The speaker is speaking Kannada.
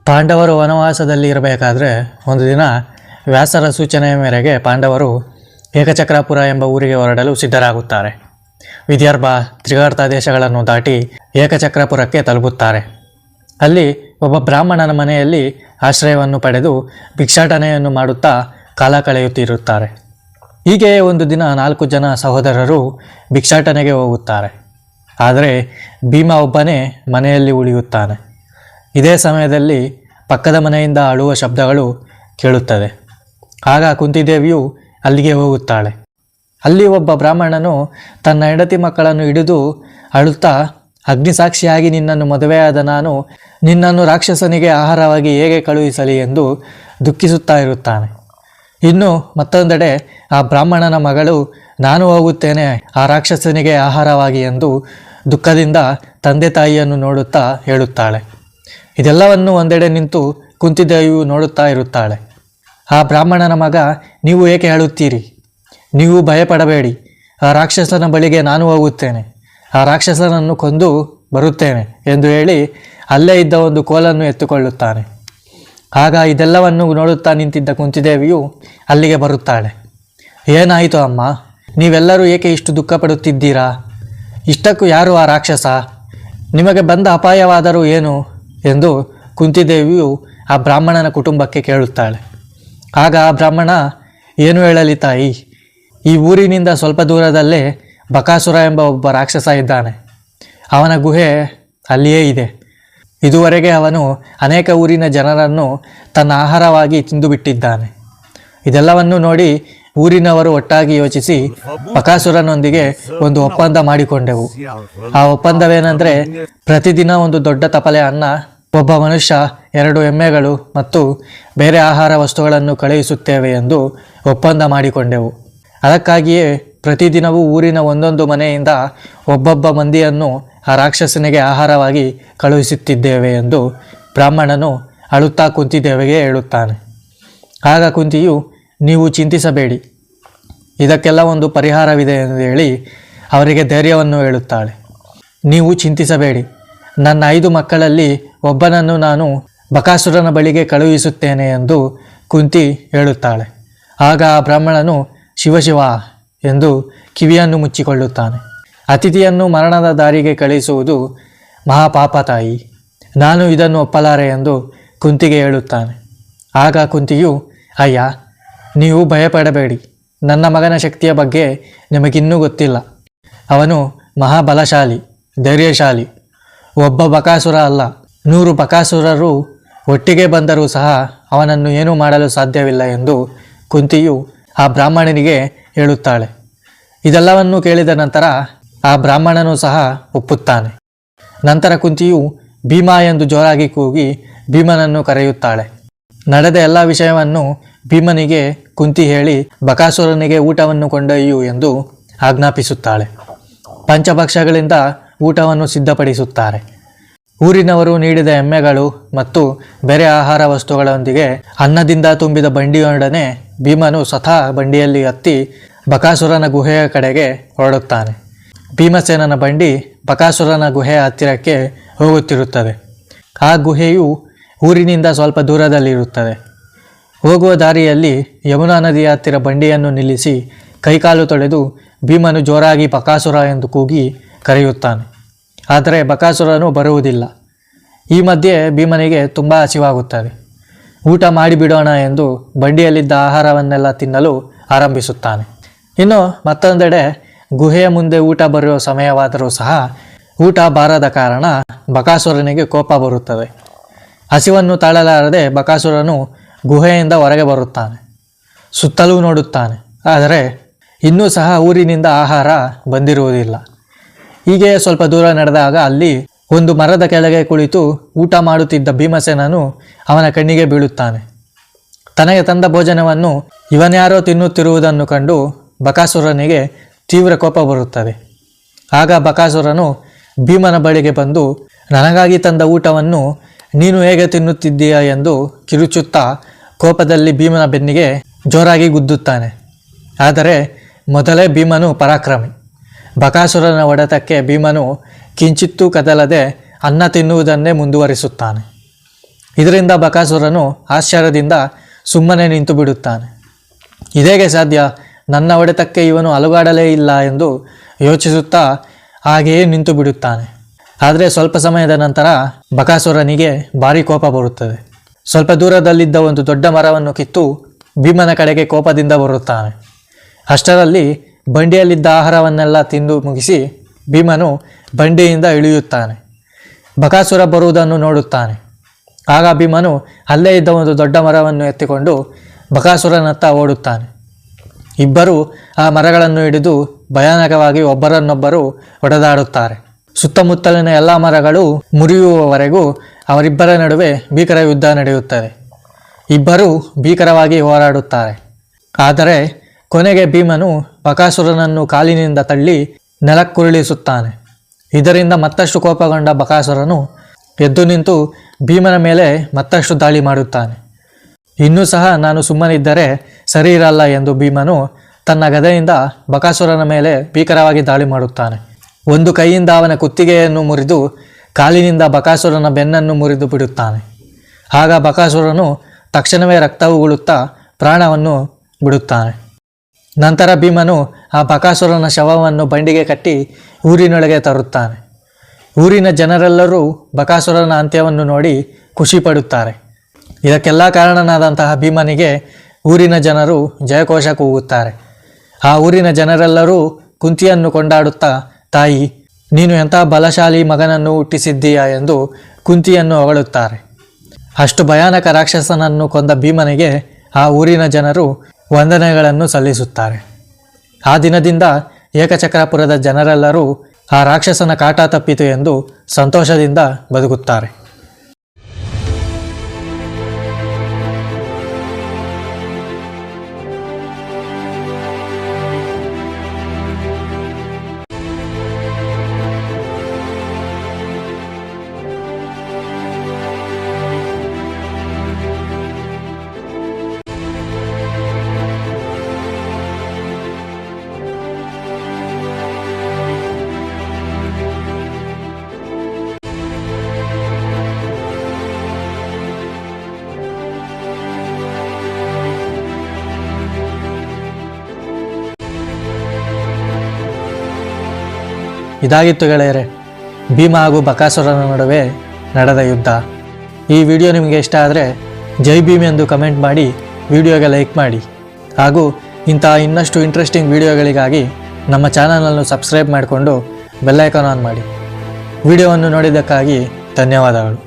ಪಾಂಡವರು ವನವಾಸದಲ್ಲಿ ಇರಬೇಕಾದ್ರೆ ಒಂದು ದಿನ ವ್ಯಾಸರ ಸೂಚನೆಯ ಮೇರೆಗೆ ಪಾಂಡವರು ಏಕಚಕ್ರಾಪುರ ಎಂಬ ಊರಿಗೆ ಹೊರಡಲು ಸಿದ್ಧರಾಗುತ್ತಾರೆ. ವಿದರ್ಭ, ತ್ರಿಗರ್ತ ದೇಶಗಳನ್ನು ದಾಟಿ ಏಕಚಕ್ರಾಪುರಕ್ಕೆ ತಲುಪುತ್ತಾರೆ. ಅಲ್ಲಿ ಒಬ್ಬ ಬ್ರಾಹ್ಮಣನ ಮನೆಯಲ್ಲಿ ಆಶ್ರಯವನ್ನು ಪಡೆದು ಭಿಕ್ಷಾಟನೆಯನ್ನು ಮಾಡುತ್ತಾ ಕಾಲ ಕಳೆಯುತ್ತಿರುತ್ತಾರೆ. ಹೀಗೆ ಒಂದು ದಿನ 4 ಜನ ಸಹೋದರರು ಭಿಕ್ಷಾಟನೆಗೆ ಹೋಗುತ್ತಾರೆ. ಆದರೆ ಭೀಮ ಒಬ್ಬನೇ ಮನೆಯಲ್ಲಿ ಉಳಿಯುತ್ತಾನೆ. ಇದೇ ಸಮಯದಲ್ಲಿ ಪಕ್ಕದ ಮನೆಯಿಂದ ಅಳುವ ಶಬ್ದಗಳು ಕೇಳುತ್ತದೆ. ಆಗ ಕುಂತಿದೇವಿಯು ಅಲ್ಲಿಗೆ ಹೋಗುತ್ತಾಳೆ. ಅಲ್ಲಿ ಒಬ್ಬ ಬ್ರಾಹ್ಮಣನು ತನ್ನ ಹೆಂಡತಿ ಮಕ್ಕಳನ್ನು ಹಿಡಿದು ಅಳುತ್ತಾ, ಅಗ್ನಿಸಾಕ್ಷಿಯಾಗಿ ನಿನ್ನನ್ನು ಮದುವೆಯಾದ ನಾನು ನಿನ್ನನ್ನು ರಾಕ್ಷಸನಿಗೆ ಆಹಾರವಾಗಿ ಹೇಗೆ ಕಳುಹಿಸಲಿ ಎಂದು ದುಃಖಿಸುತ್ತಾ ಇರುತ್ತಾನೆ. ಇನ್ನು ಮತ್ತೊಂದೆಡೆ ಆ ಬ್ರಾಹ್ಮಣನ ಮಗಳು, ನಾನು ಹೋಗುತ್ತೇನೆ ಆ ರಾಕ್ಷಸನಿಗೆ ಆಹಾರವಾಗಿ ಎಂದು ದುಃಖದಿಂದ ತಂದೆ ತಾಯಿಯನ್ನು ನೋಡುತ್ತಾ ಹೇಳುತ್ತಾಳೆ. ಇದೆಲ್ಲವನ್ನು ಒಂದೆಡೆ ನಿಂತು ಕುಂತಿದೇವಿಯು ನೋಡುತ್ತಾ ಇರುತ್ತಾಳೆ. ಆ ಬ್ರಾಹ್ಮಣನ ಮಗ, ನೀವು ಏಕೆ ಹೇಳುತ್ತೀರಿ? ನೀವು ಭಯಪಡಬೇಡಿ, ಆ ರಾಕ್ಷಸನ ಬಳಿಗೆ ನಾನು ಹೋಗುತ್ತೇನೆ, ಆ ರಾಕ್ಷಸನನ್ನು ಕೊಂದು ಬರುತ್ತೇನೆ ಎಂದು ಹೇಳಿ ಅಲ್ಲೇ ಇದ್ದ ಒಂದು ಕೋಲನ್ನು ಎತ್ತುಕೊಳ್ಳುತ್ತಾನೆ. ಆಗ ಇದೆಲ್ಲವನ್ನು ನೋಡುತ್ತಾ ನಿಂತಿದ್ದ ಕುಂತಿದೇವಿಯು ಅಲ್ಲಿಗೆ ಬರುತ್ತಾಳೆ. ಏನಾಯಿತು ಅಮ್ಮ, ನೀವೆಲ್ಲರೂ ಏಕೆ ಇಷ್ಟು ದುಃಖ ಪಡುತ್ತಿದ್ದೀರಾ? ಇಷ್ಟಕ್ಕೂ ಯಾರು ಆ ರಾಕ್ಷಸ? ನಿಮಗೆ ಬಂದ ಅಪಾಯವಾದರೂ ಏನು ಎಂದು ಕುಂತಿದೇವಿಯು ಆ ಬ್ರಾಹ್ಮಣನ ಕುಟುಂಬಕ್ಕೆ ಕೇಳುತ್ತಾಳೆ. ಆಗ ಆ ಬ್ರಾಹ್ಮಣ, ಏನು ಹೇಳಲಿ ತಾಯಿ, ಈ ಊರಿನಿಂದ ಸ್ವಲ್ಪ ದೂರದಲ್ಲೇ ಬಕಾಸುರ ಎಂಬ ಒಬ್ಬ ರಾಕ್ಷಸ ಇದ್ದಾನೆ. ಅವನ ಗುಹೆ ಅಲ್ಲಿಯೇ ಇದೆ. ಇದುವರೆಗೆ ಅವನು ಅನೇಕ ಊರಿನ ಜನರನ್ನು ತನ್ನ ಆಹಾರವಾಗಿ ತಿಂದುಬಿಟ್ಟಿದ್ದಾನೆ. ಇದೆಲ್ಲವನ್ನು ನೋಡಿ ಊರಿನವರು ಒಟ್ಟಾಗಿ ಯೋಚಿಸಿ ಬಕಾಸುರನೊಂದಿಗೆ ಒಂದು ಒಪ್ಪಂದ ಮಾಡಿಕೊಂಡೆವು. ಆ ಒಪ್ಪಂದವೇನೆಂದರೆ, ಪ್ರತಿದಿನ ಒಂದು ದೊಡ್ಡ ತಪಲೆ ಅನ್ನ, ಒಬ್ಬ ಮನುಷ್ಯ, 2 ಎಮ್ಮೆಗಳು ಮತ್ತು ಬೇರೆ ಆಹಾರ ವಸ್ತುಗಳನ್ನು ಕಳುಹಿಸುತ್ತೇವೆ ಎಂದು ಒಪ್ಪಂದ ಮಾಡಿಕೊಂಡೆವು. ಅದಕ್ಕಾಗಿಯೇ ಪ್ರತಿದಿನವೂ ಊರಿನ ಒಂದೊಂದು ಮನೆಯಿಂದ ಒಬ್ಬೊಬ್ಬ ಮಂದಿಯನ್ನು ಆ ರಾಕ್ಷಸನಿಗೆ ಆಹಾರವಾಗಿ ಕಳುಹಿಸುತ್ತಿದ್ದೇವೆ ಎಂದು ಬ್ರಾಹ್ಮಣನು ಅಳುತ್ತಾ ಕುಂತಿದೇವಿಗೆ ಹೇಳುತ್ತಾನೆ. ಆಗ ಕುಂತಿಯು, ನೀವು ಚಿಂತಿಸಬೇಡಿ, ಇದಕ್ಕೆಲ್ಲ ಒಂದು ಪರಿಹಾರವಿದೆ ಎಂದು ಹೇಳಿ ಅವರಿಗೆ ಧೈರ್ಯವನ್ನು ಹೇಳುತ್ತಾಳೆ. ನೀವು ಚಿಂತಿಸಬೇಡಿ, ನನ್ನ 5 ಮಕ್ಕಳಲ್ಲಿ ಒಬ್ಬನನ್ನು ನಾನು ಬಕಾಸುರನ ಬಳಿಗೆ ಕಳುಹಿಸುತ್ತೇನೆ ಎಂದು ಕುಂತಿ ಹೇಳುತ್ತಾಳೆ. ಆಗ ಆ ಬ್ರಾಹ್ಮಣನು ಶಿವಶಿವ ಎಂದು ಕಿವಿಯನ್ನು ಮುಚ್ಚಿಕೊಳ್ಳುತ್ತಾನೆ. ಅತಿಥಿಯನ್ನು ಮರಣದ ದಾರಿಗೆ ಕಳುಹಿಸುವುದು ಮಹಾಪಾಪ ತಾಯಿ, ನಾನು ಇದನ್ನು ಒಪ್ಪಲಾರೆ ಎಂದು ಕುಂತಿಗೆ ಹೇಳುತ್ತಾನೆ. ಆಗ ಕುಂತಿಯು, ಅಯ್ಯ, ನೀವು ಭಯಪಡಬೇಡಿ, ನನ್ನ ಮಗನ ಶಕ್ತಿಯ ಬಗ್ಗೆ ನಿಮಗಿನ್ನೂ ಗೊತ್ತಿಲ್ಲ. ಅವನು ಮಹಾಬಲಶಾಲಿ, ಧೈರ್ಯಶಾಲಿ. ಒಬ್ಬ ಬಕಾಸುರ ಅಲ್ಲ, 100 ಬಕಾಸುರರು ಒಟ್ಟಿಗೆ ಬಂದರೂ ಸಹ ಅವನನ್ನು ಏನೂ ಮಾಡಲು ಸಾಧ್ಯವಿಲ್ಲ ಎಂದು ಕುಂತಿಯು ಆ ಬ್ರಾಹ್ಮಣನಿಗೆ ಹೇಳುತ್ತಾಳೆ. ಇದೆಲ್ಲವನ್ನು ಕೇಳಿದ ನಂತರ ಆ ಬ್ರಾಹ್ಮಣನು ಸಹ ಒಪ್ಪುತ್ತಾನೆ. ನಂತರ ಕುಂತಿಯು ಭೀಮಾ ಎಂದು ಜೋರಾಗಿ ಕೂಗಿ ಭೀಮನನ್ನು ಕರೆಯುತ್ತಾಳೆ. ನಡೆದ ಎಲ್ಲ ವಿಷಯವನ್ನು ಭೀಮನಿಗೆ ಕುಂತಿ ಹೇಳಿ ಬಕಾಸುರನಿಗೆ ಊಟವನ್ನು ಕೊಂಡೊಯ್ಯು ಎಂದು ಆಜ್ಞಾಪಿಸುತ್ತಾಳೆ. ಪಂಚಭಕ್ಷಗಳಿಂದ ಊಟವನ್ನು ಸಿದ್ಧಪಡಿಸುತ್ತಾರೆ. ಊರಿನವರು ನೀಡಿದ ಎಮ್ಮೆಗಳು ಮತ್ತು ಬೇರೆ ಆಹಾರ ವಸ್ತುಗಳೊಂದಿಗೆ ಅನ್ನದಿಂದ ತುಂಬಿದ ಬಂಡಿಯೊಡನೆ ಭೀಮನು ಸ್ವತಃ ಬಂಡಿಯಲ್ಲಿ ಹತ್ತಿ ಬಕಾಸುರನ ಗುಹೆಯ ಕಡೆಗೆ ಹೊರಡುತ್ತಾನೆ. ಭೀಮಸೇನನ ಬಂಡಿ ಬಕಾಸುರನ ಗುಹೆಯ ಹತ್ತಿರಕ್ಕೆ ಹೋಗುತ್ತಿರುತ್ತದೆ. ಆ ಗುಹೆಯು ಊರಿನಿಂದ ಸ್ವಲ್ಪ ದೂರದಲ್ಲಿರುತ್ತದೆ. ಹೋಗುವ ದಾರಿಯಲ್ಲಿ ಯಮುನಾ ನದಿಯ ಹತ್ತಿರ ಬಂಡಿಯನ್ನು ನಿಲ್ಲಿಸಿ ಕೈಕಾಲು ತೊಳೆದು ಭೀಮನು ಜೋರಾಗಿ ಬಕಾಸುರ ಎಂದು ಕೂಗಿ ಕರೆಯುತ್ತಾನೆ. ಆದರೆ ಬಕಾಸುರನು ಬರುವುದಿಲ್ಲ. ಈ ಮಧ್ಯೆ ಭೀಮನಿಗೆ ತುಂಬ ಹಸಿವಾಗುತ್ತದೆ. ಊಟ ಮಾಡಿಬಿಡೋಣ ಎಂದು ಬಂಡಿಯಲ್ಲಿದ್ದ ಆಹಾರವನ್ನೆಲ್ಲ ತಿನ್ನಲು ಆರಂಭಿಸುತ್ತಾನೆ. ಇನ್ನು ಮತ್ತೊಂದೆಡೆ ಗುಹೆಯ ಮುಂದೆ ಊಟ ಬರುವ ಸಮಯವಾದರೂ ಸಹ ಊಟ ಬಾರದ ಕಾರಣ ಬಕಾಸುರನಿಗೆ ಕೋಪ ಬರುತ್ತದೆ. ಹಸಿವನ್ನು ತಾಳಲಾರದೆ ಬಕಾಸುರನು ಗುಹೆಯಿಂದ ಹೊರಗೆ ಬರುತ್ತಾನೆ. ಸುತ್ತಲೂ ನೋಡುತ್ತಾನೆ, ಆದರೆ ಇನ್ನೂ ಸಹ ಊರಿನಿಂದ ಆಹಾರ ಬಂದಿರುವುದಿಲ್ಲ. ಹೀಗೆ ಸ್ವಲ್ಪ ದೂರ ನಡೆದಾಗ ಅಲ್ಲಿ ಒಂದು ಮರದ ಕೆಳಗೆ ಕುಳಿತು ಊಟ ಮಾಡುತ್ತಿದ್ದ ಭೀಮಸೇನನು ಅವನ ಕಣ್ಣಿಗೆ ಬೀಳುತ್ತಾನೆ. ತನಗೆ ತಂದ ಭೋಜನವನ್ನು ಇವನ್ಯಾರೋ ತಿನ್ನುತ್ತಿರುವುದನ್ನು ಕಂಡು ಬಕಾಸುರನಿಗೆ ತೀವ್ರ ಕೋಪ ಬರುತ್ತದೆ. ಆಗ ಬಕಾಸುರನು ಭೀಮನ ಬಳಿಗೆ ಬಂದು, ನನಗಾಗಿ ತಂದ ಊಟವನ್ನು ನೀನು ಹೇಗೆ ತಿನ್ನುತ್ತಿದ್ದೀಯಾ ಎಂದು ಕಿರುಚುತ್ತಾ ಕೋಪದಲ್ಲಿ ಭೀಮನ ಬೆನ್ನಿಗೆ ಜೋರಾಗಿ ಗುದ್ದುತ್ತಾನೆ. ಆದರೆ ಮೊದಲೇ ಭೀಮನು ಪರಾಕ್ರಮಿ. ಬಕಾಸುರನ ಹೊಡೆತಕ್ಕೆ ಭೀಮನು ಕಿಂಚಿತ್ತೂ ಕದಲದೆ ಅನ್ನ ತಿನ್ನುವುದನ್ನೇ ಮುಂದುವರಿಸುತ್ತಾನೆ. ಇದರಿಂದ ಬಕಾಸುರನು ಆಶ್ಚರ್ಯದಿಂದ ಸುಮ್ಮನೆ ನಿಂತು ಬಿಡುತ್ತಾನೆ. ಇದೇಗೆ ಸಾಧ್ಯ, ನನ್ನ ಹೊಡೆತಕ್ಕೆ ಇವನು ಅಲುಗಾಡಲೇ ಇಲ್ಲ ಎಂದು ಯೋಚಿಸುತ್ತಾ ಹಾಗೆಯೇ ನಿಂತು ಬಿಡುತ್ತಾನೆ. ಆದರೆ ಸ್ವಲ್ಪ ಸಮಯದ ನಂತರ ಬಕಾಸುರನಿಗೆ ಭಾರಿ ಕೋಪ ಬರುತ್ತದೆ. ಸ್ವಲ್ಪ ದೂರದಲ್ಲಿದ್ದ ಒಂದು ದೊಡ್ಡ ಮರವನ್ನು ಕಿತ್ತು ಭೀಮನ ಕಡೆಗೆ ಕೋಪದಿಂದ ಬರುತ್ತಾನೆ. ಅಷ್ಟರಲ್ಲಿ ಬಂಡಿಯಲ್ಲಿದ್ದ ಆಹಾರವನ್ನೆಲ್ಲ ತಿಂದು ಮುಗಿಸಿ ಭೀಮನು ಬಂಡಿಯಿಂದ ಇಳಿಯುತ್ತಾನೆ. ಬಕಾಸುರ ಬರುವುದನ್ನು ನೋಡುತ್ತಾನೆ. ಆಗ ಭೀಮನು ಅಲ್ಲೇ ಇದ್ದ ಒಂದು ದೊಡ್ಡ ಮರವನ್ನು ಎತ್ತಿಕೊಂಡು ಬಕಾಸುರನತ್ತ ಓಡುತ್ತಾನೆ. ಇಬ್ಬರು ಆ ಮರಗಳನ್ನು ಹಿಡಿದು ಭಯಾನಕವಾಗಿ ಒಬ್ಬರನ್ನೊಬ್ಬರು ಹೊಡೆದಾಡುತ್ತಾರೆ. ಸುತ್ತಮುತ್ತಲಿನ ಎಲ್ಲ ಮರಗಳು ಮುರಿಯುವವರೆಗೂ ಅವರಿಬ್ಬರ ನಡುವೆ ಭೀಕರ ಯುದ್ಧ ನಡೆಯುತ್ತದೆ. ಇಬ್ಬರೂ ಭೀಕರವಾಗಿ ಹೋರಾಡುತ್ತಾರೆ. ಆದರೆ ಕೊನೆಗೆ ಭೀಮನು ಬಕಾಸುರನನ್ನು ಕಾಲಿನಿಂದ ತಳ್ಳಿ ನೆಲಕ್ಕುರುಳಿಸುತ್ತಾನೆ. ಇದರಿಂದ ಮತ್ತಷ್ಟು ಕೋಪಗೊಂಡ ಬಕಾಸುರನು ಎದ್ದು ನಿಂತು ಭೀಮನ ಮೇಲೆ ಮತ್ತಷ್ಟು ದಾಳಿ ಮಾಡುತ್ತಾನೆ. ಇನ್ನೂ ಸಹ ನಾನು ಸುಮ್ಮನಿದ್ದರೆ ಸರಿ ಇರಲ್ಲ ಎಂದು ಭೀಮನು ತನ್ನ ಗದೆಯಿಂದ ಬಕಾಸುರನ ಮೇಲೆ ಭೀಕರವಾಗಿ ದಾಳಿ ಮಾಡುತ್ತಾನೆ. ಒಂದು ಕೈಯಿಂದ ಅವನ ಕುತ್ತಿಗೆಯನ್ನು ಮುರಿದು ಕಾಲಿನಿಂದ ಬಕಾಸುರನ ಬೆನ್ನನ್ನು ಮುರಿದು ಬಿಡುತ್ತಾನೆ. ಆಗ ಬಕಾಸುರನು ತಕ್ಷಣವೇ ರಕ್ತವು ಉಗುಳುತ್ತಾ ಪ್ರಾಣವನ್ನು ಬಿಡುತ್ತಾನೆ. ನಂತರ ಭೀಮನು ಆ ಬಕಾಸುರನ ಶವವನ್ನು ಬಂಡಿಗೆ ಕಟ್ಟಿ ಊರಿನೊಳಗೆ ತರುತ್ತಾನೆ. ಊರಿನ ಜನರೆಲ್ಲರೂ ಬಕಾಸುರನ ಅಂತ್ಯವನ್ನು ನೋಡಿ ಖುಷಿ ಪಡುತ್ತಾರೆ. ಇದಕ್ಕೆಲ್ಲ ಕಾರಣನಾದಂತಹ ಭೀಮನಿಗೆ ಊರಿನ ಜನರು ಜಯಘೋಷ ಕೂಗುತ್ತಾರೆ. ಆ ಊರಿನ ಜನರೆಲ್ಲರೂ ಕುಂತಿಯನ್ನು ಕೊಂಡಾಡುತ್ತಾ, ತಾಯಿ, ನೀನು ಎಂಥ ಬಲಶಾಲಿ ಮಗನನ್ನು ಹುಟ್ಟಿಸಿದ್ದೀಯಾ ಎಂದು ಕುಂತಿಯನ್ನು ಹೊಗಳುತ್ತಾರೆ. ಅಷ್ಟು ಭಯಾನಕ ರಾಕ್ಷಸನನ್ನು ಕೊಂದ ಭೀಮನಿಗೆ ಆ ಊರಿನ ಜನರು ವಂದನೆಗಳನ್ನು ಸಲ್ಲಿಸುತ್ತಾರೆ. ಆ ದಿನದಿಂದ ಏಕಚಕ್ರಾಪುರದ ಜನರೆಲ್ಲರೂ ಆ ರಾಕ್ಷಸನ ಕಾಟ ತಪ್ಪಿತು ಎಂದು ಸಂತೋಷದಿಂದ ಬದುಕುತ್ತಾರೆ. ಇದಾಗಿತ್ತು ಗೆಳೆಯರೆ, ಭೀಮ ಹಾಗೂ ಬಕಾಸುರನ ನಡುವೆ ನಡೆದ ಯುದ್ಧ. ಈ ವಿಡಿಯೋ ನಿಮಗೆ ಇಷ್ಟ ಆದರೆ ಜೈ ಭೀಮ್ ಎಂದು ಕಮೆಂಟ್ ಮಾಡಿ, ವಿಡಿಯೋಗೆ ಲೈಕ್ ಮಾಡಿ ಹಾಗೂ ಇಂತಹ ಇನ್ನಷ್ಟು ಇಂಟ್ರೆಸ್ಟಿಂಗ್ ವಿಡಿಯೋಗಳಿಗಾಗಿ ನಮ್ಮ ಚಾನಲನ್ನು ಸಬ್ಸ್ಕ್ರೈಬ್ ಮಾಡಿಕೊಂಡು ಬೆಲ್ ಐಕಾನ್ ಆನ್ ಮಾಡಿ. ವಿಡಿಯೋವನ್ನು ನೋಡಿದ್ದಕ್ಕಾಗಿ ಧನ್ಯವಾದಗಳು.